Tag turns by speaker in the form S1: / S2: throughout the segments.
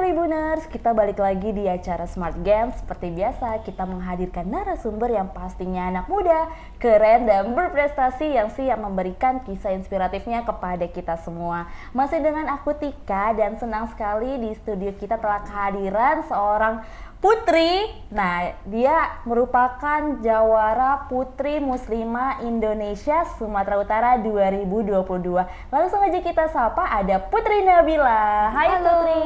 S1: Tribuners, kita balik lagi di acara Smart Games. Seperti biasa, kita menghadirkan narasumber yang pastinya anak muda, keren dan berprestasi yang siap memberikan kisah inspiratifnya kepada kita semua. Masih dengan aku Tika dan senang sekali di studio kita telah kehadiran seorang Putri. Nah, dia merupakan jawara Putri Muslimah Indonesia Sumatera Utara 2022. Langsung aja kita sapa, ada Putri Nabila. Hai. Halo, Putri.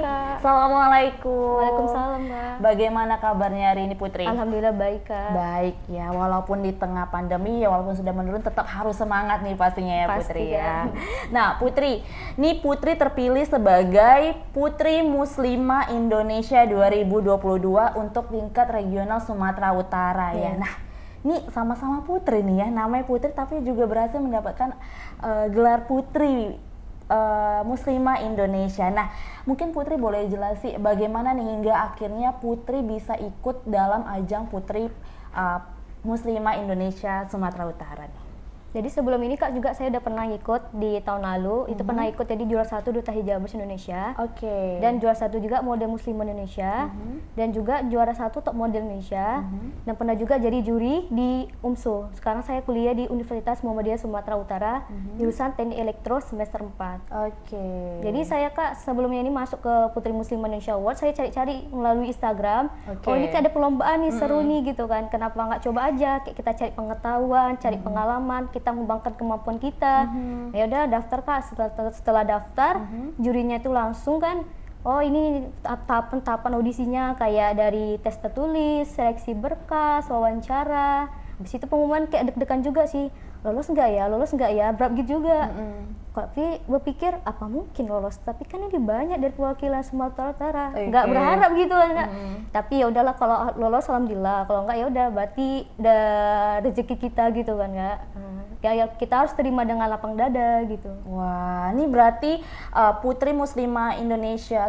S2: Kak.
S1: Assalamualaikum.
S2: Waalaikumsalam, Mbak.
S1: Bagaimana kabarnya hari ini, Putri?
S2: Alhamdulillah baik, Kak.
S1: Baik ya, walaupun di tengah pandemi ya, walaupun sudah menurun, tetap harus semangat nih pastinya ya.
S2: Pasti,
S1: Putri ya.
S2: kan.
S1: Nah, Putri, nih Putri terpilih sebagai Putri Muslimah Indonesia 2022 untuk tingkat regional Sumatera Utara ya. Nah, ini sama-sama Putri nih ya, namanya Putri tapi juga berhasil mendapatkan gelar Putri Muslimah Indonesia. Nah, mungkin Putri boleh jelasin bagaimana nih hingga akhirnya Putri bisa ikut dalam ajang Putri Muslimah Indonesia Sumatera Utara nih.
S2: Jadi sebelum ini Kak juga saya udah pernah ikut di tahun lalu. Itu pernah ikut jadi juara 1 Duta Hijabers Indonesia.
S1: Oke.
S2: Dan juara 1 juga model Muslim Indonesia. Dan juga juara 1 top model Indonesia. Dan pernah juga jadi juri di UMSU. Sekarang saya kuliah di Universitas Muhammadiyah Sumatera Utara, jurusan Teknik Elektro semester 4.
S1: Oke.
S2: Jadi saya Kak sebelumnya ini masuk ke Putri Muslim Indonesia Award, saya cari-cari melalui Instagram.
S1: Oke.
S2: Oh ini kayak ada perlombaan nih, seru nih gitu kan. Kenapa nggak coba aja? Kayak kita cari pengetahuan, cari pengalaman, kita mengembangkan kemampuan kita. Ya udah daftar Kak. Setelah daftar, jurinya itu langsung kan. Oh ini tahapan audisinya kayak dari tes tertulis, seleksi berkas, wawancara. Habis itu pengumuman kayak deg-degan juga sih. Lolos nggak ya, berat gitu juga. Tapi berpikir apa mungkin lolos, tapi kan ini banyak dari perwakilan Sumatera Utara, nggak berharap gitu kan Kak. Tapi ya udahlah kalau lolos alhamdulillah, kalau nggak ya udah berarti udah rezeki kita gitu kan Kak. Ya kita harus terima dengan lapang dada gitu.
S1: Wah, ini berarti Putri Muslimah Indonesia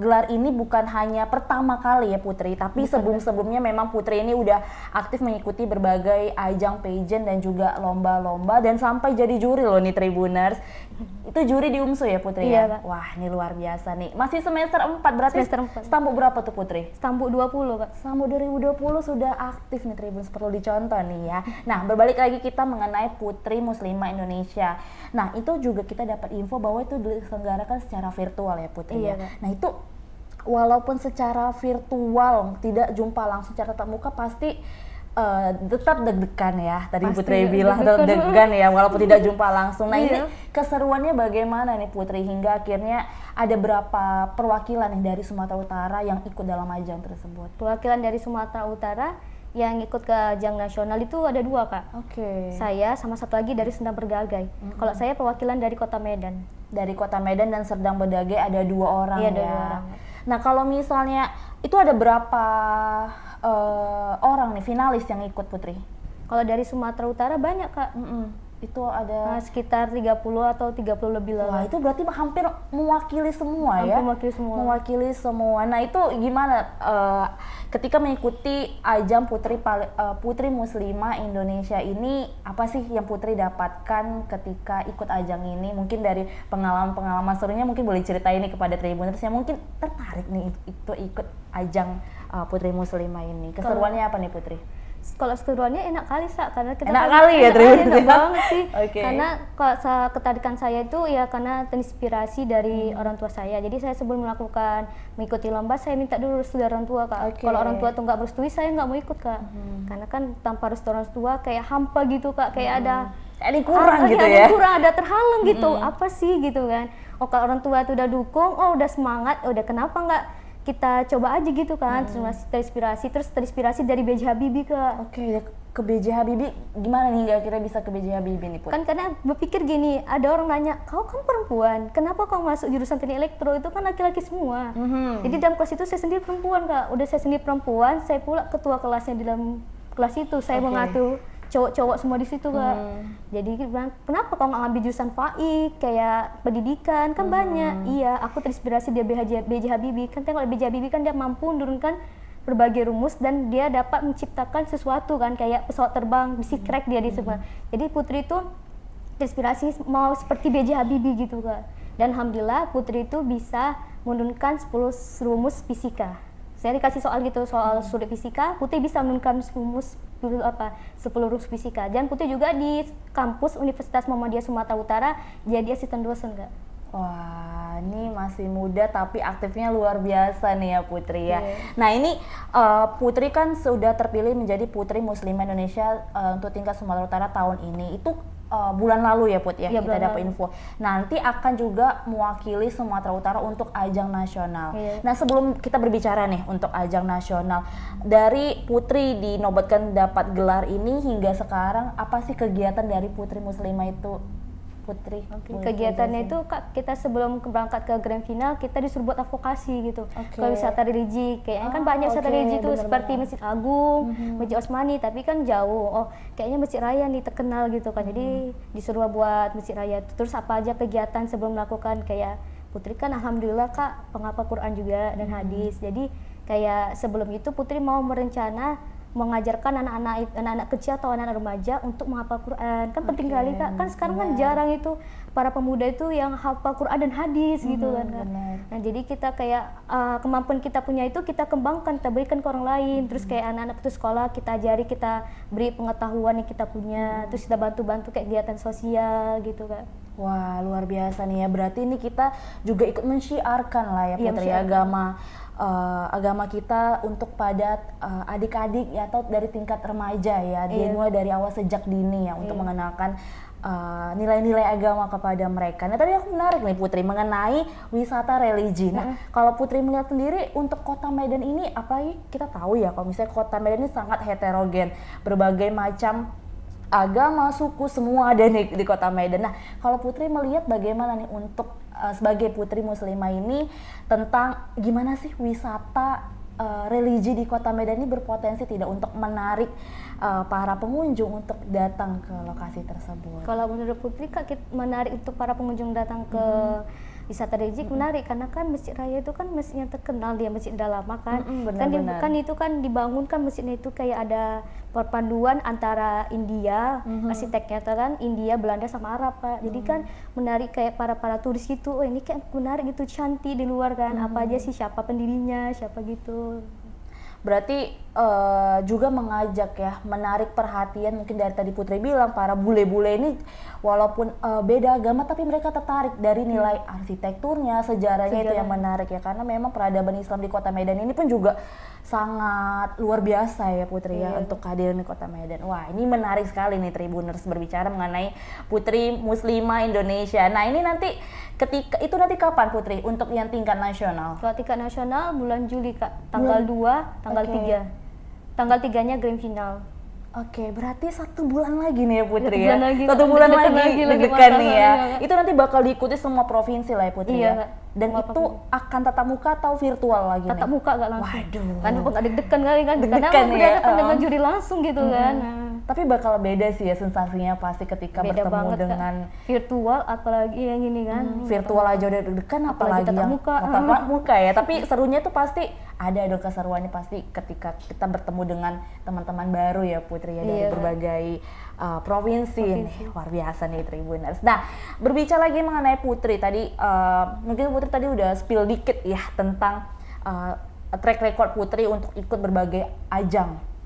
S1: gelar ini bukan hanya pertama kali ya Putri, tapi sebelum-sebelumnya memang Putri ini udah aktif mengikuti berbagai ajang pageant dan juga lomba-lomba dan sampai jadi juri loh nih Tribuners. Itu juri di UMSU ya Putri
S2: Iya,
S1: ya?
S2: Kak.
S1: Wah, ini luar biasa nih. Masih semester 4 berarti
S2: Semester 4.
S1: Stambuk berapa tuh Putri?
S2: Stambuk 20 Kak.
S1: Stambuk 2020 sudah aktif nih Tribuners, perlu dicontoh nih ya. Nah, berbalik lagi kita mengenai Putri Muslimah Indonesia. Nah, itu juga kita dapat info bahwa itu diselenggarakan secara virtual ya Putri
S2: Iya,
S1: ya.
S2: Kak.
S1: Nah, itu walaupun secara virtual tidak jumpa langsung secara tatap muka pasti tetap deg-degan ya. Tadi
S2: Pasti
S1: Putri bilang deg-degan ya walaupun tidak jumpa langsung. Nah, ini
S2: Iya.
S1: keseruannya bagaimana nih Putri hingga akhirnya ada berapa perwakilan nih dari Sumatera Utara yang ikut dalam ajang tersebut?
S2: Perwakilan dari Sumatera Utara yang ikut ke ajang nasional itu ada 2 Kak.
S1: Oke.
S2: Saya sama satu lagi dari Sendang Bergagai. Kalau saya perwakilan dari Kota Medan.
S1: Dari Kota Medan dan Serdang Bedagai ada 2 orang
S2: Iya,
S1: ya.
S2: ada 2 orang.
S1: Nah, kalau misalnya itu ada berapa orang nih finalis yang ikut Putri?
S2: Kalau dari Sumatera Utara banyak Kak.
S1: Itu ada
S2: Sekitar 30 atau 30 lebih
S1: wah,
S2: lah.
S1: itu berarti hampir mewakili semua ya?
S2: Mewakili semua.
S1: Mewakili semua. Nah, itu gimana ketika mengikuti ajang Putri Muslimah Indonesia ini, apa sih yang Putri dapatkan ketika ikut ajang ini? Mungkin dari pengalaman-pengalaman serunya mungkin boleh ceritain nih kepada Tribuners yang mungkin tertarik nih itu ikut ajang Putri Muslimah ini. Keseruannya apa nih Putri?
S2: Kalau keseruannya enak kali karena kita
S1: Enak
S2: kan-
S1: kali ya,
S2: enak
S1: Tribuners
S2: enak
S1: ya?
S2: banget sih.
S1: Oke.
S2: Karena ketarikan saya itu ya karena terinspirasi dari orang tua saya. Jadi saya sebelum mengikuti lomba saya minta dulu restu dari orang tua Kak.
S1: Oke.
S2: Kalau orang tua tuh nggak bersetui saya nggak mau ikut Kak. Karena kan tanpa restu orang tua kayak hampa gitu Kak, kayak ada
S1: Ini kurang gitu
S2: ada
S1: ya?
S2: kurang, ada terhalang gitu. Apa sih gitu kan? Oh kalau orang tua itu udah dukung, oh udah semangat, udah kenapa nggak kita coba aja gitu kan? Terus terinspirasi dari B.J. Habibie Kak.
S1: Oke, ke B.J. Habibie gimana nih akhirnya bisa ke B.J. Habibie nih Put?
S2: Kan karena berpikir gini, ada orang nanya, kau kan perempuan, kenapa kau masuk jurusan teknik elektro, itu kan laki-laki semua. Jadi dalam kelas itu saya sendiri perempuan Kak, udah saya sendiri perempuan, saya pula ketua kelasnya di dalam kelas itu, saya
S1: Oke.
S2: mengatur cowok-cowok semua di situ Kak. Jadi bilang, kenapa kau nggak ngambil jurusan FAI, kayak pendidikan, kan banyak. Iya, aku terinspirasi dari B.J. Habibie, kan tengok B.J. Habibie kan dia mampu menurunkan berbagai rumus dan dia dapat menciptakan sesuatu kan kayak pesawat terbang, besi crack dia di semua. Jadi Putri itu terinspirasi mau seperti B.J. Habibie gitu Kak. Dan alhamdulillah Putri itu bisa menurunkan 10 rumus fisika. Saya dikasih soal gitu, soal sulit fisika, Putri bisa menurunkan 10 rumus fisika. Dan Putri juga di kampus Universitas Muhammadiyah Sumatera Utara jadi asisten dosen, Kak.
S1: Wah, ini masih muda tapi aktifnya luar biasa nih ya Putri ya.
S2: Yeah.
S1: Nah ini Putri kan sudah terpilih menjadi Putri Muslimah Indonesia untuk tingkat Sumatera Utara tahun ini. Itu bulan lalu ya Put ya, kita dapat info. Nanti akan juga mewakili Sumatera Utara untuk ajang nasional.
S2: Yeah.
S1: Nah sebelum kita berbicara nih untuk ajang nasional, dari Putri dinobatkan dapat gelar ini hingga sekarang, apa sih kegiatan dari Putri Muslimah itu? Putri.
S2: Kegiatannya itu Kak, kita sebelum berangkat ke grand final kita disuruh buat advokasi gitu. Ke wisata religi. Kayaknya kan banyak wisata religi itu seperti Masjid Agung, Masjid Osmani, tapi kan jauh. Oh, kayaknya Masjid Raya nih terkenal gitu kan. Jadi disuruh buat Masjid Raya. Terus apa aja kegiatan sebelum melakukan, kayak Putri kan alhamdulillah Kak penghafal Quran juga dan hadis. Jadi kayak sebelum itu Putri mau merencana mengajarkan anak-anak kecil atau anak-anak remaja untuk menghafal Quran. Kan penting kali Kak, kan sekarang kan jarang itu para pemuda itu yang hafal Quran dan hadis gitu kan. Nah jadi kita kayak kemampuan kita punya itu kita kembangkan, kita berikan ke orang lain. Terus kayak anak-anak putus sekolah kita ajari, kita beri pengetahuan yang kita punya. Terus kita bantu-bantu kayak kegiatan sosial gitu Kak.
S1: Wah luar biasa nih ya, berarti ini kita juga ikut mensyiarkan lah ya Putri agama kita untuk pada adik-adik ya, atau dari tingkat remaja ya, dimulai dari awal sejak dini ya untuk mengenalkan nilai-nilai agama kepada mereka. Nah tadi aku menarik nih Putri mengenai wisata religi. Nah kalau Putri melihat sendiri untuk Kota Medan ini, apalagi kita tahu ya kalau misalnya Kota Medan ini sangat heterogen, berbagai macam agama, suku, semua ada nih di Kota Medan. Nah, kalau Putri melihat bagaimana nih untuk sebagai Putri Muslimah ini, tentang gimana sih wisata religi di Kota Medan ini berpotensi tidak untuk menarik para pengunjung untuk datang ke lokasi tersebut?
S2: Kalau menurut Putri Kak, menarik untuk para pengunjung datang ke wisata religi menarik karena kan Masjid Raya itu kan masjid yang terkenal, dia masjid udah lama kan. Kan itu kan dibangun kan masjidnya itu kayak ada perpaduan antara India, arsiteknya kan India, Belanda sama Arab Kak. Jadi kan menarik kayak para turis itu, oh ini kayak menarik gitu, cantik di luar kan. Apa aja sih, siapa pendirinya, siapa gitu.
S1: Berarti juga mengajak ya, menarik perhatian, mungkin dari tadi Putri bilang para bule-bule ini walaupun beda agama tapi mereka tertarik dari nilai arsitekturnya, sejarahnya itu yang menarik ya, karena memang peradaban Islam di Kota Medan ini pun juga sangat luar biasa ya Putri ya untuk kehadiran di Kota Medan. Wah ini menarik sekali nih Tribuners berbicara mengenai Putri Muslimah Indonesia. Nah ini nanti nanti kapan Putri untuk yang tingkat nasional?
S2: Kalau tingkat nasional bulan Juli Kak, tanggal 2, tanggal 3. Tanggal 3-nya grand final.
S1: Oke, berarti 1 bulan lagi nih ya Putri
S2: ya?
S1: 1 bulan lagi deg-degan nih ya. Itu nanti bakal diikuti semua provinsi lah ya Putri ya? Dan itu akan tatap muka atau virtual lagi
S2: tatap
S1: nih?
S2: muka gak langsung.
S1: Waduh.
S2: Kan nggak deg-degan kali kan,
S1: deg-degan
S2: karena
S1: ya?
S2: berhadapan dengan juri langsung gitu kan.
S1: Tapi bakal beda sih ya sensasinya pasti ketika
S2: beda
S1: bertemu
S2: banget,
S1: dengan
S2: virtual, apalagi yang ini kan.
S1: Virtual aja udah deg-degan, apalagi
S2: tatap
S1: yang
S2: muka.
S1: tatap muka ya. Tapi serunya tuh pasti ada dong, keseruannya pasti ketika kita bertemu dengan teman-teman baru ya Putri ya, dari berbagai provinsi. Luar biasa nih Tribuners. Nah berbicara lagi mengenai Putri tadi, mungkin Putri tadi udah spill dikit ya tentang track record Putri untuk ikut berbagai ajang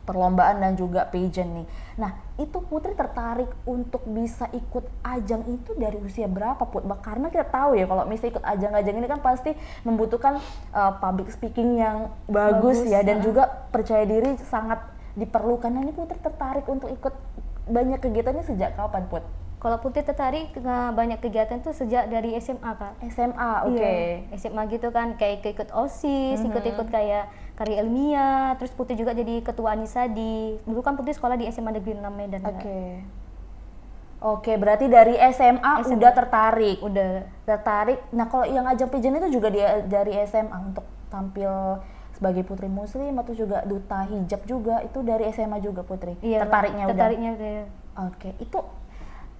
S1: perlombaan dan juga pageant nih. Nah, itu Putri tertarik untuk bisa ikut ajang itu dari usia berapa Put? Karena kita tahu ya kalau misalnya ikut ajang-ajang ini kan pasti membutuhkan public speaking yang bagus ya, dan juga percaya diri sangat diperlukan. Nah, ini Putri tertarik untuk ikut banyak kegiatannya sejak kapan Put?
S2: Kalau Putri tertarik banyak kegiatan tuh sejak dari SMA Kak.
S1: SMA, oke.
S2: SMA gitu kan, kayak ikut OSIS, ikut-ikut kayak karya ilmiah, terus Putri juga jadi ketua Anissa dulu kan Putri sekolah di SMA Negeri 6 Medan.
S1: Oke, berarti dari SMA udah tertarik.
S2: Udah tertarik.
S1: Nah, kalau yang ajang pageant itu juga dari SMA untuk tampil sebagai Putri Muslim atau juga duta hijab juga, itu dari SMA juga Putri?
S2: Iya, tertariknya udah.
S1: Oke, itu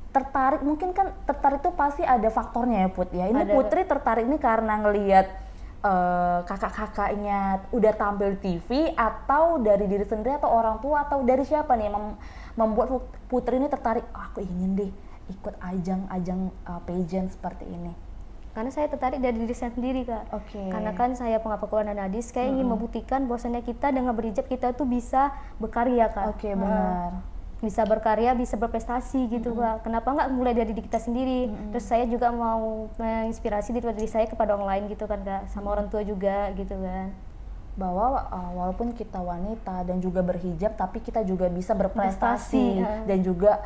S1: tertarik, mungkin kan tertarik itu pasti ada faktornya ya Put ya. Ini Putri tertarik ini karena ngelihat kakak-kakaknya udah tampil TV, atau dari diri sendiri, atau orang tua, atau dari siapa nih yang membuat Putri ini tertarik, aku ingin deh ikut ajang-ajang pageant seperti ini?
S2: Karena saya tertarik dari diri saya sendiri, Kak.
S1: Oke.
S2: Karena kan saya pengapa Quran dan hadis, kayak ingin membuktikan bahwasannya kita dengan berhijab kita tuh bisa berkarya, Kak.
S1: Oke, benar.
S2: Bisa berkarya, bisa berprestasi gitu, Kak. Kenapa nggak mulai dari diri kita sendiri? Terus saya juga mau menginspirasi diri saya kepada orang lain gitu kan, Kak. Sama orang tua juga gitu kan.
S1: Bahwa walaupun kita wanita dan juga berhijab, tapi kita juga bisa berprestasi dan juga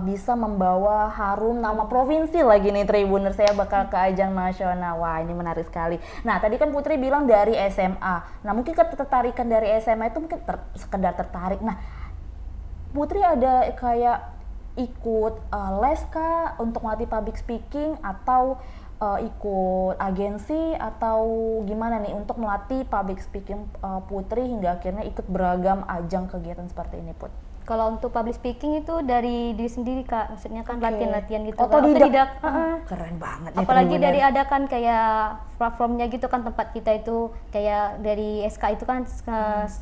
S1: bisa membawa harum nama provinsi lagi nih Tribuners. Saya bakal ke ajang nasional. Wah, ini menarik sekali. Nah, tadi kan Putri bilang dari SMA. Nah, mungkin ketertarikan dari SMA itu mungkin sekedar tertarik. Nah, Putri ada kayak ikut les kah untuk melatih public speaking, atau ikut agensi, atau gimana nih untuk melatih public speaking Putri hingga akhirnya ikut beragam ajang kegiatan seperti ini, Put?
S2: Kalau untuk public speaking itu dari diri sendiri, Kak. Maksudnya kan latihan-latihan gitu.
S1: Otodidak. Keren banget nih.
S2: Apalagi dari ada kan kayak platformnya gitu kan, tempat kita itu kayak dari SK itu kan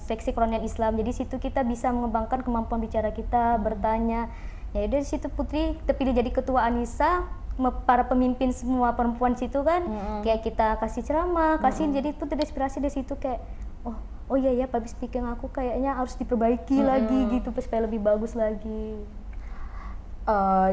S2: seksi kolonial Islam. Jadi situ kita bisa mengembangkan kemampuan bicara kita, bertanya. Ya udah di situ Putri terpilih jadi ketua Anissa, para pemimpin semua perempuan situ kan, kayak kita kasih ceramah, jadi itu terinspirasi dari situ kayak oh iya ya, public speaking aku kayaknya harus diperbaiki lagi gitu supaya lebih bagus lagi.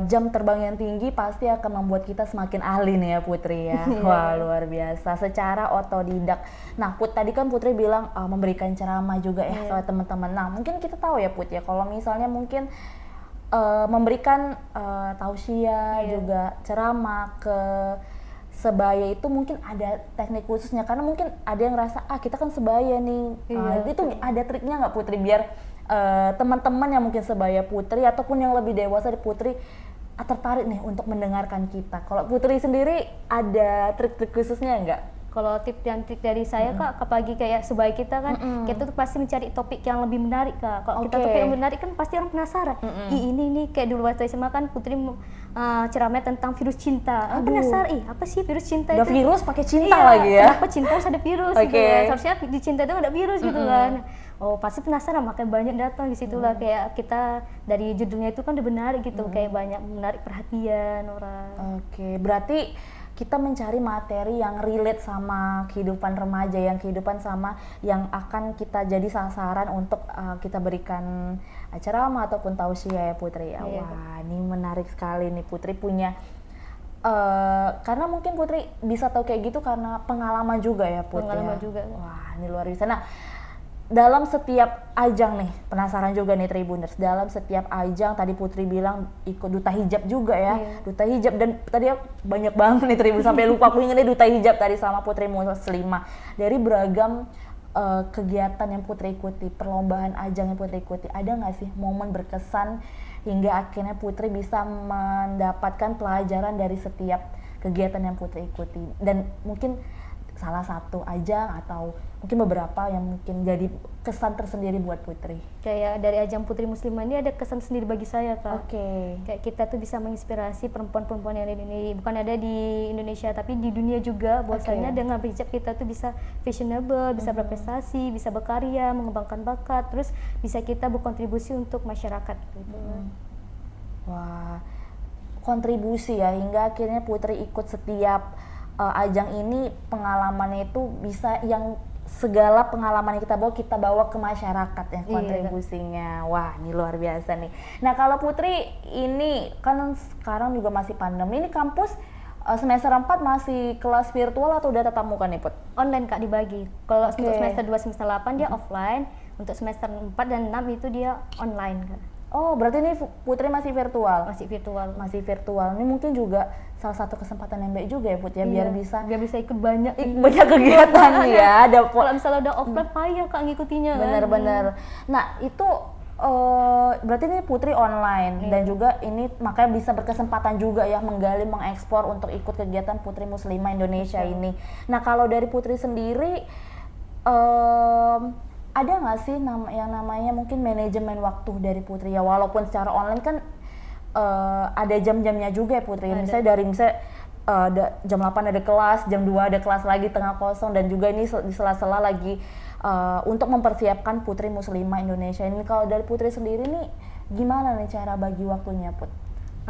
S1: Jam terbang yang tinggi pasti akan membuat kita semakin ahli nih ya Putri ya. Wah, luar biasa secara otodidak. Nah, Put, tadi kan Putri bilang memberikan ceramah juga ya ke teman-teman. Nah, mungkin kita tahu ya Put ya, kalau misalnya mungkin memberikan tausiah juga ceramah ke sebaya itu mungkin ada teknik khususnya, karena mungkin ada yang rasa kita kan sebaya nih. Itu ada triknya nggak Putri biar teman-teman yang mungkin sebaya Putri ataupun yang lebih dewasa dari Putri tertarik nih untuk mendengarkan kita? Kalau Putri sendiri ada trik-trik khususnya nggak?
S2: Kalau tip dan trik dari saya Kak, apalagi kayak sebaya kita kan, kita tuh pasti mencari topik yang lebih menarik Kak. Kalau kita topik yang menarik kan pasti orang penasaran. Ini kayak dulu waktu SMA kan Putri ceramah tentang virus cinta. Penasaran, apa sih virus cinta
S1: itu? Virus pakai cinta
S2: iya,
S1: lagi ya?
S2: Kenapa cinta harus ada virus gitu ya? Seharusnya di cinta itu ada virus gitu kan. Oh pasti penasaran, makanya banyak datang di situ lah. Kayak kita dari judulnya itu kan udah benar gitu, kayak banyak menarik perhatian orang.
S1: Oke, berarti kita mencari materi yang relate sama kehidupan remaja, yang kehidupan sama yang akan kita jadi sasaran untuk kita berikan ceramah ataupun tausiah ya Putri ya. Wah, ini menarik sekali nih Putri punya karena mungkin Putri bisa tahu kayak gitu karena pengalaman juga ya Putri.
S2: Pengalaman juga.
S1: Wah, ini luar biasa. Nah, dalam setiap ajang nih, penasaran juga nih Tribuners, dalam setiap ajang tadi Putri bilang ikut duta hijab juga ya, duta hijab, dan tadi banyak banget nih Tribuners, sampai lupa aku ingetnya duta hijab tadi sama Putri Muslimah. Dari beragam kegiatan yang Putri ikuti, perlombaan ajang yang Putri ikuti, ada nggak sih momen berkesan hingga akhirnya Putri bisa mendapatkan pelajaran dari setiap kegiatan yang Putri ikuti? Dan mungkin salah satu ajang atau mungkin beberapa yang mungkin jadi kesan tersendiri buat Putri.
S2: Kayak dari ajang Putri Muslimah ini ada kesan sendiri bagi saya Kak. Kayak kita tuh bisa menginspirasi perempuan-perempuan yang ada di Indonesia, bukan ada di Indonesia tapi di dunia juga, bahwasanya dengan berhijab kita tuh bisa fashionable, bisa berprestasi, bisa berkarya, mengembangkan bakat, terus bisa kita berkontribusi untuk masyarakat gitu.
S1: Wah, kontribusi ya, hingga akhirnya Putri ikut setiap ajang ini, pengalamannya itu bisa yang segala pengalaman yang kita bawa ke masyarakat ya kontribusinya. Wah, ini luar biasa nih. Nah, kalau Putri ini kan sekarang juga masih pandemi, ini kampus semester 4 masih kelas virtual atau udah tatap muka nih Put?
S2: Online Kak, dibagi. Kalau untuk semester 2 semester 8 dia offline, untuk semester 4 dan 6 itu dia online Kak.
S1: Oh, berarti ini Putri masih virtual?
S2: Masih virtual.
S1: Masih virtual. Ini mungkin juga salah satu kesempatan yang baik juga ya Put ya, biar bisa
S2: ikut banyak
S1: kegiatan ya.
S2: Kalau misalnya udah offline payah Kak ngikutinya.
S1: Bener-bener. Nah, itu berarti ini Putri online dan juga ini makanya bisa berkesempatan juga ya menggali, mengekspor untuk ikut kegiatan Putri Muslimah Indonesia ini. Nah, kalau dari Putri sendiri ada nggak sih yang namanya mungkin manajemen waktu dari Putri ya, walaupun secara online kan ada jam-jamnya juga ya Putri. Misalnya jam 8 ada kelas, jam 2 ada kelas lagi tengah kosong, dan juga ini di sela-sela lagi untuk mempersiapkan Putri Muslimah Indonesia ini. Kalau dari Putri sendiri nih gimana nih cara bagi waktunya Put?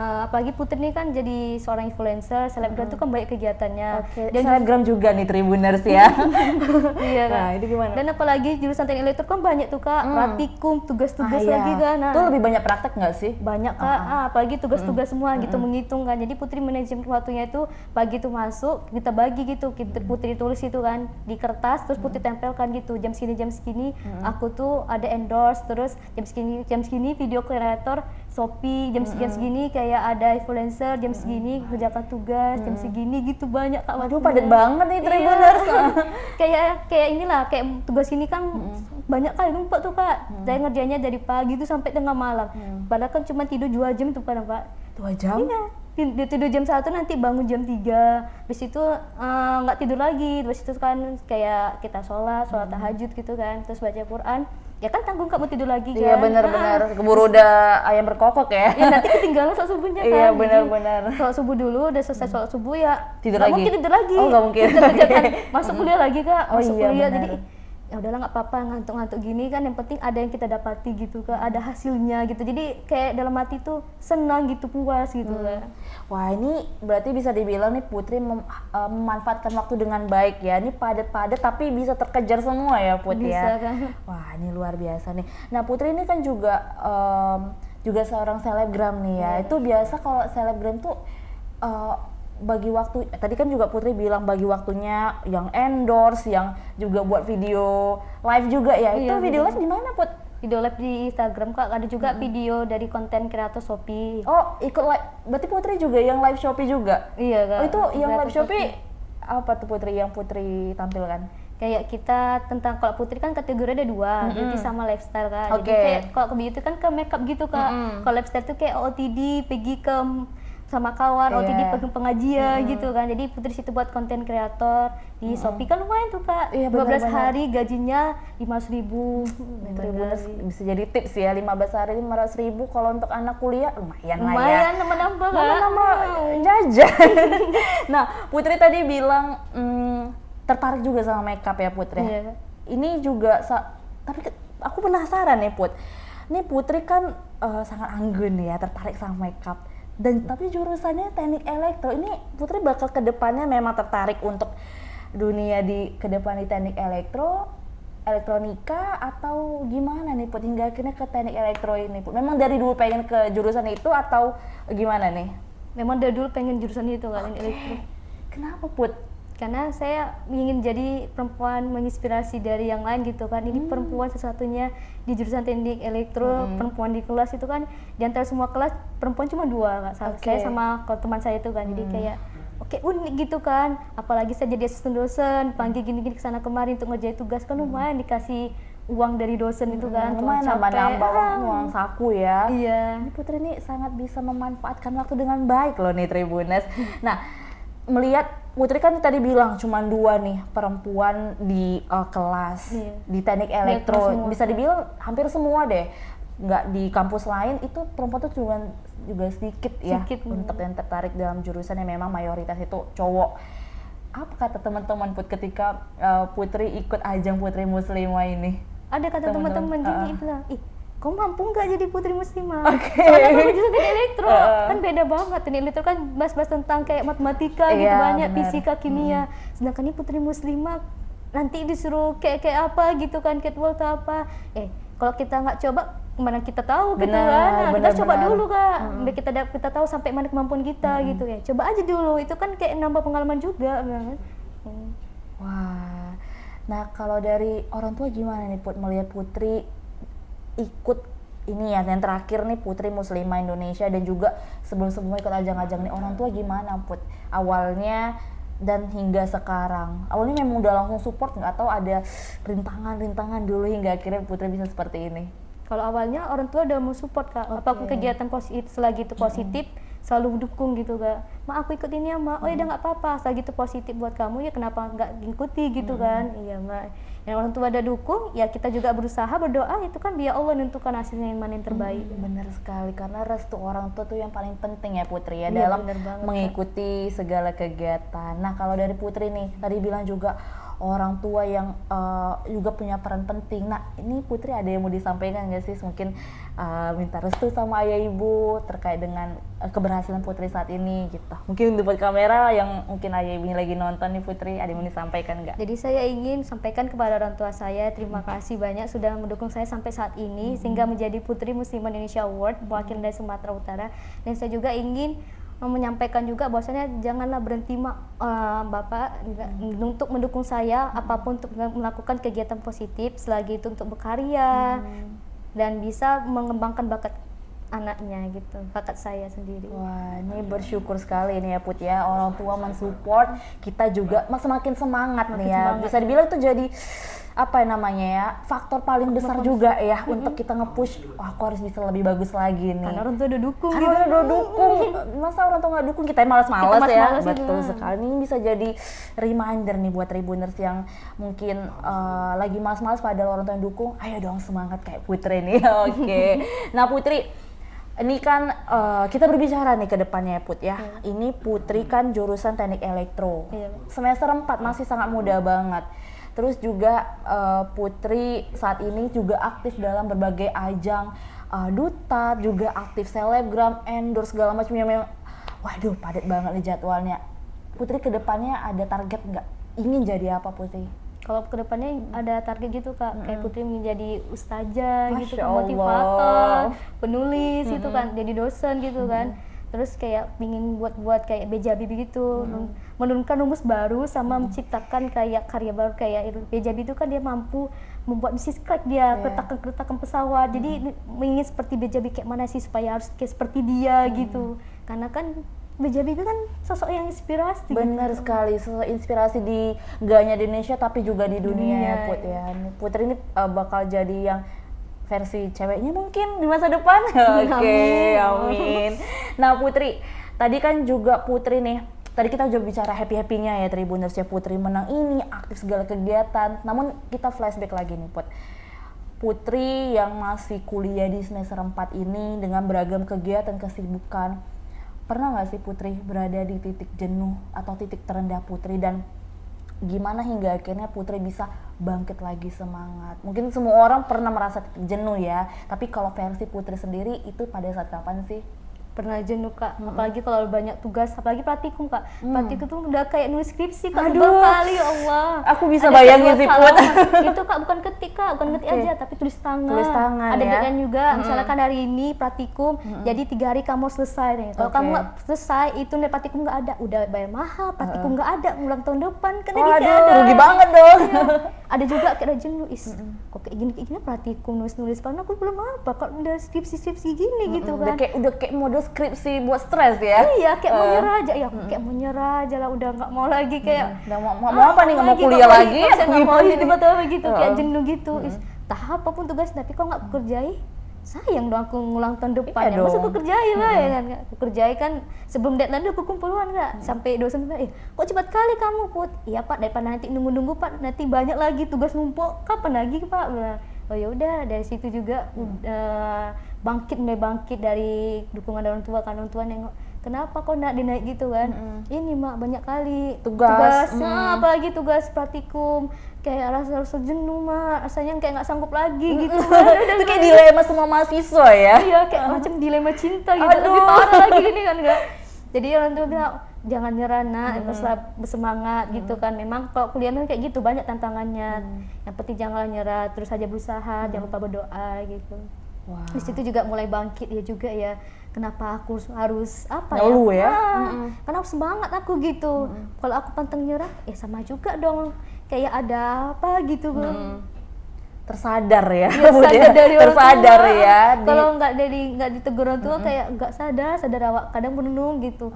S2: apalagi Putri ini kan jadi seorang influencer, selebgram itu kan banyak kegiatannya.
S1: Oke,
S2: Dan
S1: selebgram juga nih Tribuners ya.
S2: iya kan.
S1: Nah, itu gimana?
S2: Dan apalagi jurusan teknik elektro kan banyak tuh Kak, praktikum, tugas-tugas
S1: iya.
S2: lagi kan. Nah,
S1: Itu lebih banyak praktek nggak sih?
S2: banyak Kak, apalagi tugas-tugas semua gitu menghitung kan. Jadi Putri manajemen waktunya itu pagi itu masuk, kita bagi gitu, Putri tulis itu kan di kertas, terus Putri tempelkan gitu, jam segini aku tuh ada endorse, terus jam segini video kreator Shopee, jam segini kayak ada influencer, jam segini kerjakan tugas, jam segini gitu banyak Kak.
S1: Waduh, padat banget nih Tribuners.
S2: kayak inilah, kayak tugas ini kan banyak kali numpuk tuh Kak. Saya ngerjainnya dari pagi tuh sampai tengah malam. Padahal kan cuma tidur 2 jam tuh kadang Pak.
S1: 2 jam?
S2: Iya. Dia tidur jam 1 nanti bangun jam 3. Habis itu nggak tidur lagi. Habis itu kan kayak kita sholat tahajud gitu kan. Terus baca Quran. Ya kan tanggung kamu tidur lagi kan.
S1: Iya benar-benar, keburu udah ayam berkokok ya.
S2: Ya nanti ketinggalan sholat subuhnya kan.
S1: Iya benar-benar.
S2: Sholat subuh dulu, udah selesai sholat subuh ya
S1: Tidur
S2: nggak
S1: lagi?
S2: mungkin tidur lagi.
S1: Oh nggak mungkin.
S2: Kerja-kerja kan. Masuk kuliah lagi Kak,
S1: Oh
S2: masuk
S1: iya,
S2: kuliah
S1: benar.
S2: jadi ya udahlah nggak apa-apa ngantuk-ngantuk gini kan, yang penting ada yang kita dapati gitu Kak, ada hasilnya gitu. Jadi kayak dalam hati tuh senang gitu, puas gitu Kak.
S1: Wah ini berarti bisa dibilang nih Putri memanfaatkan waktu dengan baik ya. Ini padat-padat tapi bisa terkejar semua ya Putri
S2: Bisa
S1: ya.
S2: kan.
S1: Wah ini luar biasa nih. Nah Putri ini kan juga seorang selebgram nih ya. Itu biasa kalau selebgram tuh bagi waktu, tadi kan juga Putri bilang bagi waktunya yang endorse, yang juga buat video live juga ya. Itu
S2: Iya,
S1: video live di mana Put?
S2: Video live di Instagram Kak, ada juga video dari konten kreator Shopee.
S1: Oh ikut live, berarti Putri juga yang live Shopee juga?
S2: Iya Kak.
S1: Oh itu yang
S2: Kreator
S1: live Shopee apa tuh Putri yang Putri tampilkan?
S2: Kayak kita tentang, kalau Putri kan kategori ada 2, beauty sama lifestyle Kak. Jadi
S1: Oke.
S2: kayak kalau ke beauty kan ke makeup gitu Kak. Kalau lifestyle tuh kayak OOTD, pergi ke sama kawan, OOTD
S1: Iya.
S2: pengajian gitu kan. Jadi Putri situ buat konten kreator di Shopee kan lumayan tuh Kak.
S1: Iya,
S2: 12
S1: benar-benar.
S2: hari gajinya 500.000.
S1: Tribuners bisa jadi tips ya, 15 hari 500.000 kalau untuk anak kuliah lumayan lah ya.
S2: Lumayan nambah-nambah Kak.
S1: Nama jajan. Nah Putri tadi bilang tertarik juga sama makeup ya Putri.
S2: Iya.
S1: Ini juga tapi aku penasaran nih Put. Ini Putri kan sangat anggun ya, tertarik sama makeup. Dan tapi jurusannya teknik elektro. Ini Putri bakal ke depannya memang tertarik untuk dunia ke depan di teknik elektronika atau gimana nih Put hingga akhirnya ke teknik elektro ini Put? Memang dari dulu pengen ke jurusan itu atau gimana nih?
S2: Memang dari dulu pengen jurusan itu kan, elektro.
S1: Kenapa Put?
S2: Karena saya ingin jadi perempuan menginspirasi dari yang lain gitu kan. Ini perempuan satu-satunya di jurusan teknik elektro, perempuan di kelas itu kan, di antara semua kelas perempuan cuma 2 Kak.
S1: Oke.
S2: Saya sama teman saya itu kan. Jadi kayak unik gitu kan. Apalagi saya jadi asisten dosen, panggil gini-gini kesana kemari untuk ngerjain tugas kan, lumayan dikasih uang dari dosen itu kan.
S1: Lumayan nambah-nambah uang saku ya.
S2: Iya.
S1: Ini Putri ini sangat bisa memanfaatkan waktu dengan baik loh nih Tribuners. Nah, melihat Putri kan tadi bilang cuma 2 nih perempuan di kelas di teknik elektro.
S2: semua.
S1: Bisa dibilang hampir semua deh. Nggak di kampus lain itu perempuan tuh juga sedikit ya untuk yang tertarik dalam jurusan yang memang mayoritas itu cowok. Apa kata teman-teman Put ketika Putri ikut ajang Putri Muslimah ini?
S2: Ada kata teman-teman gini bilang, ih kamu mampu nggak jadi putri muslimah?
S1: Oke.
S2: Soalnya kamu jurusan teknik elektro, kan beda banget. Teknik elektro kan bahas-bahas tentang kayak matematika gitu,
S1: Iya,
S2: banyak
S1: benar.
S2: fisika, kimia. Sedangkan ini putri muslimah nanti disuruh kayak apa gitu kan, catwalk atau apa. Kalau kita nggak coba, mana kita tahu gitu
S1: Benar,
S2: kan. Nah, kita coba
S1: benar.
S2: dulu Kak, biar kita tahu sampai mana kemampuan kita gitu ya. Coba aja dulu, itu kan kayak nambah pengalaman juga.
S1: Wah. Nah, kalau dari orang tua gimana nih Put melihat Putri ikut ini ya, yang terakhir nih Putri Muslimah Indonesia dan juga sebelum-sebelumnya ikut ajang-ajang nih, orang tua gimana Put awalnya dan hingga sekarang? Awalnya memang udah langsung support nggak, atau ada rintangan-rintangan dulu hingga akhirnya Putri bisa seperti ini?
S2: Kalau awalnya orang tua udah mau support Kak, apapun kegiatan positif, selagi itu positif selalu dukung gitu Kak. Ma aku ikut ini ya Ma, oh ya udah nggak apa-apa, selagi itu positif buat kamu ya kenapa nggak ngikuti gitu kan. Iya Ma, yang orang tua ada dukung ya kita juga berusaha berdoa, itu kan biar Allah menentukan hasilnya yang mana yang terbaik.
S1: Bener sekali, karena restu orang tua tuh yang paling penting ya Putri ya,
S2: Iya,
S1: dalam
S2: bener banget,
S1: mengikuti segala kegiatan. Nah kalau dari Putri nih, tadi bilang juga orang tua yang juga punya peran penting. Nah, ini Putri ada yang mau disampaikan nggak sih? Mungkin minta restu sama ayah ibu terkait dengan keberhasilan Putri saat ini gitu. Mungkin depan kamera yang mungkin ayah ibunya lagi nonton nih Putri, ada yang mau disampaikan nggak?
S2: Jadi saya ingin sampaikan kepada orang tua saya, terima kasih banyak sudah mendukung saya sampai saat ini sehingga menjadi Putri Muslimah Indonesia Award mewakili dari Sumatera Utara. Dan saya juga ingin menyampaikan juga bahwasanya janganlah berhenti Bapak untuk mendukung saya apapun untuk melakukan kegiatan positif selagi itu untuk berkarya dan bisa mengembangkan bakat anaknya gitu, bakat saya sendiri.
S1: Wah, ini bersyukur sekali nih ya Put ya, orang tua mensupport kita juga semakin semangat nih ya. Bisa dibilang itu jadi apa namanya ya, faktor paling besar juga ya untuk kita nge-push, wah aku harus bisa lebih bagus lagi nih.
S2: Karena orang tua udah dukung
S1: Karena orang tua udah dukung, masa orang tua nggak dukung, kita yang malas-malas ya. Betul sekali, ini bisa jadi reminder nih buat Tribuners yang mungkin lagi malas-malas padahal orang tua yang dukung, ayo dong semangat kayak Putri nih. Oke. Nah Putri, ini kan kita berbicara nih ke depannya ya Put ya. Ini Putri kan jurusan teknik elektro. Semester 4 masih sangat muda banget. Terus juga Putri saat ini juga aktif dalam berbagai ajang duta, juga aktif selebgram, endorse segala macam yang waduh padat banget nih jadwalnya. Putri ke depannya ada target nggak? Ingin jadi apa Putri?
S2: Kalau kedepannya ada target gitu Kak, kayak Putri menjadi ustazah gitu kan,
S1: Allah.
S2: motivator, penulis gitu kan, jadi dosen gitu kan. Terus kayak pingin buat kayak B.J. Habibie gitu, menurunkan rumus baru sama menciptakan kayak karya baru kayak B.J. Habibie itu kan dia mampu membuat mesin crack dia, keretakan pesawat. Jadi ingin seperti B.J. Habibie kayak mana sih supaya harus kayak seperti dia gitu. Karena kan B.J. Habibie kan sosok yang inspirasi.
S1: Benar
S2: gitu.
S1: sekali, sosok inspirasi di gak hanya di Indonesia tapi juga di dunia ya Put ya. Putri ini bakal jadi yang versi ceweknya mungkin di masa depan. Oke, amin. Nah Putri, tadi kan juga Putri nih, tadi kita juga bicara happy-happynya ya Tribuners ya, Putri menang ini, aktif segala kegiatan. Namun kita flashback lagi nih Put. Putri yang masih kuliah di semester 4 ini dengan beragam kegiatan kesibukan. Pernah nggak sih Putri berada di titik jenuh atau titik terendah Putri, dan gimana hingga akhirnya Putri bisa bangkit lagi semangat? Mungkin semua orang pernah merasa titik jenuh ya, tapi kalau versi Putri sendiri itu pada saat kapan sih?
S2: Pernah jenuh Kak, apalagi kalau banyak tugas, apalagi praktikum Kak. Praktikum tuh udah kayak nulis skripsi Kak,
S1: Aduh,
S2: kali ya Allah.
S1: Aku bisa
S2: Ada
S1: bayangin sih
S2: kayak
S1: Put.
S2: Itu Kak bukan ketik Kak, bukan ketik aja, tapi tulis tangan.
S1: Tulis tangan
S2: ada
S1: ya.
S2: deadline juga, misalnya kan hari ini praktikum, jadi 3 hari kamu harus selesai nih. Kalau kamu nggak selesai, itu nilai praktikum nggak ada, udah bayar mahal, praktikum nggak ada, ulang tahun depan kan jadi nggak ada.
S1: Rugi banget dong.
S2: Iya. Ada juga kayak jenuh, kok kayak gini praktikum nulis-nulis, karena aku belum apa, kalau udah skripsi gini gitu kan.
S1: Udah kayak model skripsi buat stres ya.
S2: Iya, kayak mau nyerah aja ya, kayak mau nyerah aja lah, udah nggak mau lagi kayak
S1: mau apa nih, nggak mau kuliah lagi?
S2: Nggak mau betul gitu, kayak jenuh gitu. Tahap apapun tugas, tapi kok nggak aku kerjai, sayang dong aku ngulang tahun depan ya. Masa aku kerjai lah ya kan? Aku kerjai kan sebelum deadline udah aku kumpuluan nggak? Sampai dosen bilang, kok cepat kali kamu Put? Iya Pak, daripada nanti nunggu Pak, nanti banyak lagi tugas numpuk, kapan lagi Pak? Oh ya udah, dari situ juga mulai bangkit dari dukungan orang tua, kan orang tua nengok, kenapa kok nak dinaik gitu kan? Ini Mak banyak kali tugas. Nah, apalagi tugas praktikum, kayak rasa jenuh Mak, rasanya kayak nggak sanggup lagi gitu.
S1: Itu kayak dilema semua mahasiswa ya.
S2: Iya, kayak macam dilema cinta gitu. Lebih parah lagi gini kan enggak. Jadi orang tua bilang jangan nyerah nak, teruslah bersemangat gitu kan. Memang kalau kuliah kayak gitu banyak tantangannya. Yang penting jangan nyerah, terus saja berusaha, jangan lupa berdoa gitu.
S1: Wow.
S2: Di situ juga mulai bangkit ya juga ya. Kenapa aku harus apa
S1: ngeluh ya?
S2: Karena semangat aku gitu. Kalau aku pantang nyerah, ya sama juga dong. Kayak ada apa gitu kan.
S1: Tersadar ya,
S2: tersadar
S1: ya.
S2: Kalau nggak ditegur orang tua kayak nggak sadar awak kadang menenung gitu.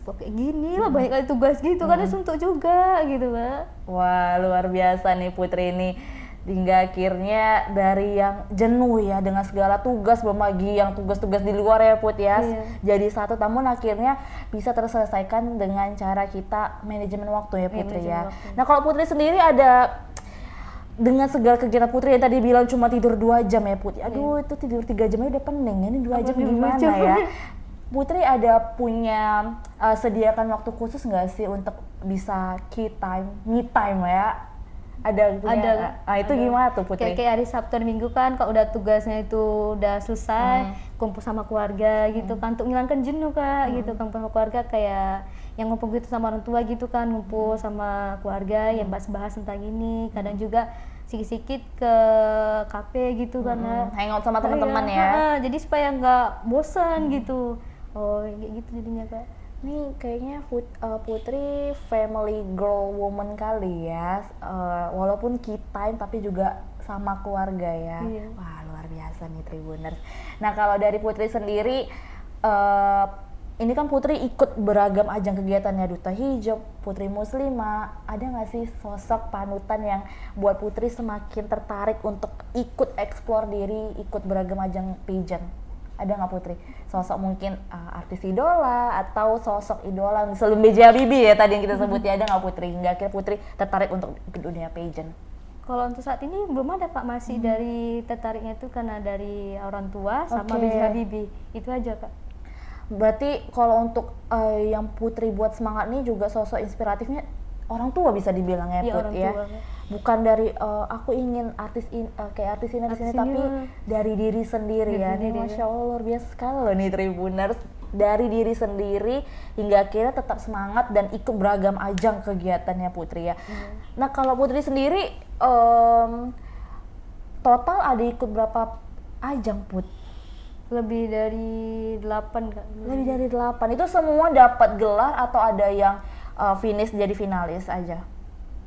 S2: Kok kayak gini lah, banyak kali tugas gitu, karena suntuk juga gitu Mbak.
S1: Wah luar biasa nih Putri ini. Hingga akhirnya dari yang jenuh ya dengan segala tugas, belum lagi yang tugas-tugas di luar ya Put ya, jadi satu, namun akhirnya bisa terselesaikan dengan cara kita manajemen waktu ya Putri ya. Nah kalau Putri sendiri ada, dengan segala kegiatan Putri yang tadi bilang cuma tidur 2 jam ya Put, aduh itu tidur 3 jamnya udah pening, ini 2 jam gimana ya? Putri ada punya sediakan waktu khusus nggak sih untuk bisa me time ya? Ada punya
S2: Ada.
S1: nggak? Ah, itu
S2: Ada.
S1: gimana tuh Putri?
S2: Kayak hari Sabtu dan Minggu kan, kalau udah tugasnya itu udah selesai, kumpul sama keluarga gitu kan, untuk ngilangkan jenuh Kak, gitu kan, kumpul sama keluarga kayak yang ngumpul gitu sama orang tua gitu kan, ngumpul sama keluarga yang bahas-bahas tentang ini, kadang juga sikit-sikit ke kafe gitu kan Kak.
S1: Hangout sama teman-teman
S2: Iya,
S1: ya.
S2: jadi supaya nggak bosan gitu. Oh, kayak gitu jadinya Kak.
S1: Nih kayaknya Putri family girl woman kali ya. Walaupun key time tapi juga sama keluarga ya.
S2: Iya.
S1: Wah, luar biasa nih Tribuners. Nah, kalau dari Putri sendiri ini kan Putri ikut beragam ajang kegiatannya, Duta Hijab, Putri Muslimah. Ada nggak sih sosok panutan yang buat Putri semakin tertarik untuk ikut explore diri, ikut beragam ajang pageant? Ada nggak Putri? Sosok mungkin artis idola atau sosok idola sebelum B.J. Habibie ya tadi yang kita sebut ya, ada nggak Putri? Hingga akhirnya Putri tertarik untuk ikut dunia pageant.
S2: Kalau untuk saat ini belum ada Kak, masih dari tertariknya itu karena dari orang tua sama
S1: Oke.
S2: B.J. Habibie. Itu aja Kak.
S1: Berarti kalau untuk yang Putri buat semangat nih juga sosok inspiratifnya orang tua bisa dibilang ya
S2: Iya,
S1: Put
S2: orang
S1: ya.
S2: tua.
S1: Bukan dari aku ingin kayak artis ini
S2: Artis ini,
S1: tapi dari diri sendiri
S2: Dari
S1: ya.
S2: diri,
S1: Ini
S2: ya.
S1: Masya Allah luar biasa sekali loh nih Tribuners. Dari diri sendiri hingga akhirnya tetap semangat dan ikut beragam ajang kegiatannya Putri ya. Nah kalau Putri sendiri total ada ikut berapa ajang Put?
S2: Lebih dari 8 Kak.
S1: Lebih dari 8. Itu semua dapat gelar atau ada yang finish jadi finalis aja?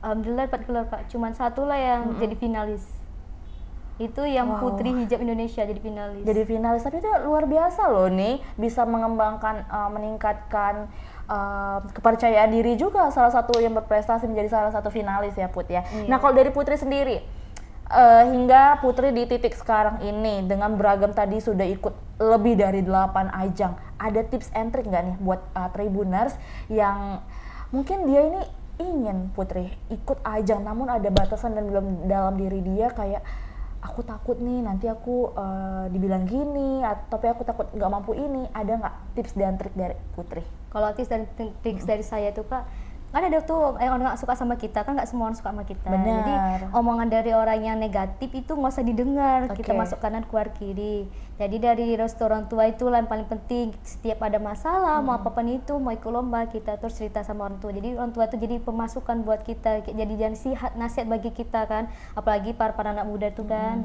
S2: Alhamdulillah dapat gelar Kak. Cuman satu lah yang jadi finalis. Itu yang
S1: Wow.
S2: Putri Hijab Indonesia jadi finalis.
S1: Jadi finalis, tapi itu luar biasa loh nih, bisa mengembangkan, meningkatkan kepercayaan diri juga, salah satu yang berprestasi menjadi salah satu finalis ya Put ya.
S2: Iya.
S1: Nah kalau dari Putri sendiri, hingga Putri di titik sekarang ini dengan beragam tadi sudah ikut lebih dari 8 ajang, ada tips and trick nggak nih buat Tribuners yang mungkin dia ini ingin Putri ikut ajang namun ada batasan dan dalam diri dia kayak aku takut nih nanti aku dibilang gini tapi aku takut nggak mampu ini, ada nggak tips dan trik dari Putri?
S2: Kalau tips dan tips dari saya tuh Kak, kan ada tuh orang nggak suka sama kita, kan nggak semua orang suka sama kita.
S1: Benar.
S2: Jadi omongan dari orang yang negatif itu nggak usah didengar. Kita
S1: Oke.
S2: masuk kanan keluar kiri. Jadi dari restoran tua itu yang paling penting, setiap ada masalah mau apapun itu, mau ikut lomba, kita terus cerita sama orang tua. Jadi orang tua itu jadi pemasukan buat kita, jadi nasihat bagi kita kan, apalagi para anak muda itu kan.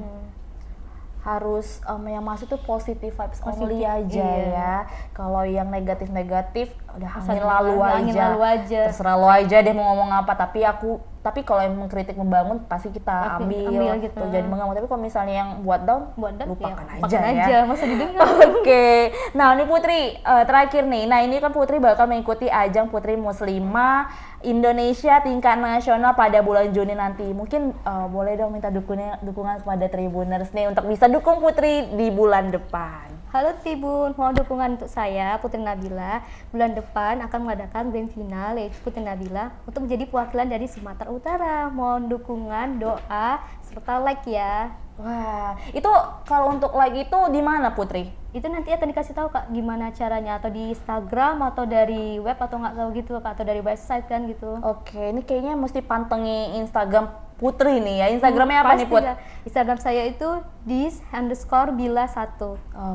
S1: Harus yang masuk tuh positive vibes only
S2: Positif,
S1: aja
S2: iya.
S1: ya. Kalau yang negatif udah
S2: Asal
S1: angin lalu aja.
S2: angin lalu aja.
S1: Terserah lo aja deh mau ngomong apa, tapi kalau yang mengkritik membangun pasti kita ambil
S2: gitu.
S1: tuh, jadi mengambil. Tapi kalau misalnya yang buat down lupakan aja ya.
S2: masa didengar.
S1: Oke, nah ini Putri terakhir nih. Nah ini kan Putri bakal mengikuti ajang Putri Muslimah Indonesia tingkat nasional pada bulan Juni nanti. Mungkin boleh dong minta dukungan kepada Tribuners nih untuk bisa dukung Putri di bulan depan.
S2: Halo Tribun, mohon dukungan untuk saya, Putri Nabila. Bulan depan akan mengadakan grand final yaitu Putri Nabila untuk menjadi perwakilan dari Sumatera Utara. Mohon dukungan, doa, serta like ya.
S1: Wah, itu kalau untuk like itu di mana Putri?
S2: Itu nanti akan dikasih tahu Kak gimana caranya, atau di Instagram atau dari web atau nggak tahu gitu Kak, atau dari website kan gitu.
S1: Oke, ini kayaknya mesti pantengi Instagram Putri nih ya. Instagramnya apa nih
S2: Pasti
S1: Put?
S2: ya. Instagram saya itu dis_bila1.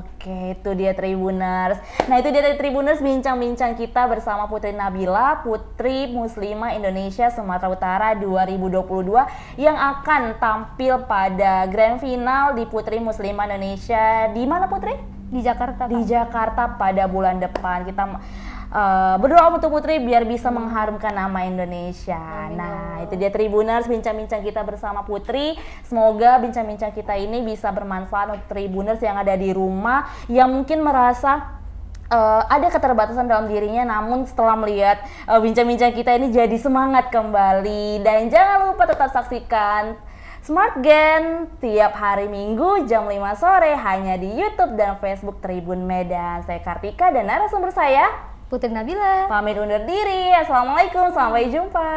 S1: Oke, itu dia Tribuners. Nah, itu dia tadi Tribuners bincang-bincang kita bersama Putri Nabila, Putri Muslimah Indonesia Sumatera Utara 2022 yang akan tampil pada grand final di Putri Muslimah Indonesia di mana Putri?
S2: Di Jakarta
S1: Di
S2: Kak.
S1: Jakarta pada bulan depan. Kita berdoa untuk Putri biar bisa mengharumkan nama Indonesia.
S2: Amin.
S1: Nah, itu dia Tribuners bincang-bincang kita bersama Putri. Semoga bincang-bincang kita ini bisa bermanfaat untuk Tribuners yang ada di rumah yang mungkin merasa ada keterbatasan dalam dirinya, namun setelah melihat bincang-bincang kita ini jadi semangat kembali. Dan jangan lupa tetap saksikan Smart Gen tiap hari Minggu jam 5 sore hanya di YouTube dan Facebook Tribun Medan. Saya Kartika dan narasumber saya
S2: Putri Nabila.
S1: pamit undur diri. Assalamualaikum, sampai jumpa.